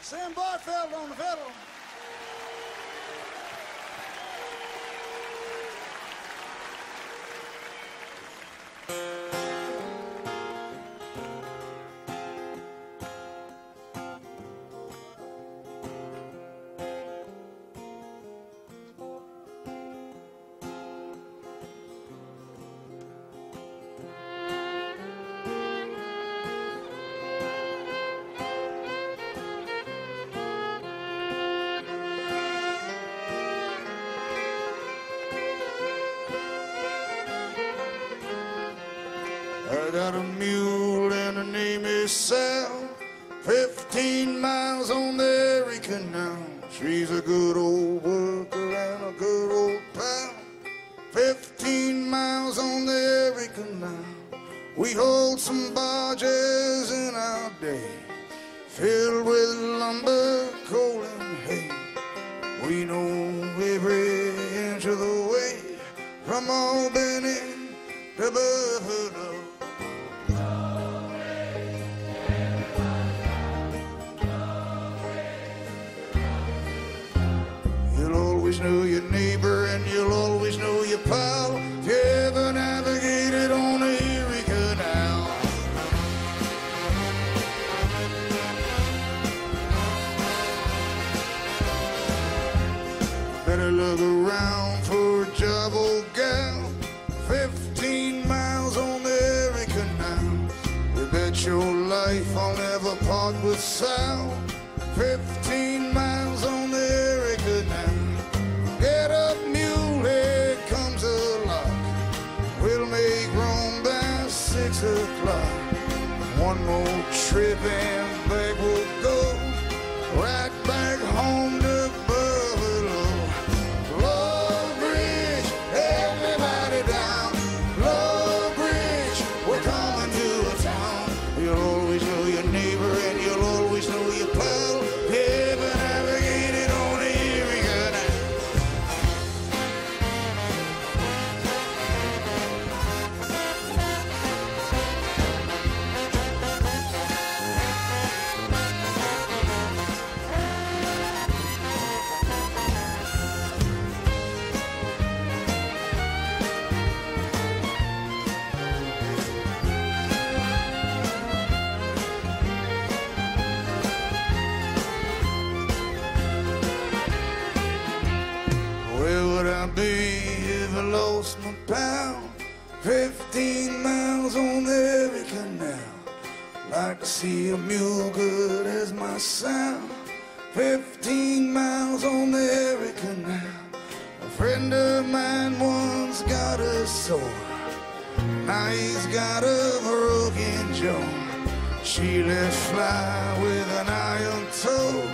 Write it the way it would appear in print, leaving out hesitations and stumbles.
Sam Barfeld on the fiddle. I got a mule and her name is Sal, 15 miles on the Erie Canal. She's a good old worker and a good old pal, 15 miles on the Erie Canal. We hold some barges in our day, filled with lumber, coal and hay. We know every inch of the way from Albany to Buffalo. You'll always know your neighbor and you'll always know your pal if you ever navigated on the Erie Canal. Better look around for a job, old gal, 15 miles on the Erie Canal. You bet your life I'll never part with Sal, 15 miles on the Erie Canal. Get up, mule, here comes a lock. We'll make Rome by 6 o'clock. One more trip and back we'll go, right back home to Buffalo. Love Bridge, everybody down. Love Bridge, we're coming to a town. You'll always know your neighbor and you'll always know your pal. Ever navigated on the Erie Canal. Where would I be if I lost my pal? 15 miles on the Erie Canal. Like to see a mule good as my sound. 15 miles on the Erie Canal. A friend of mine once got a sore. Now he's got a broken jaw. She let fly with an iron toe.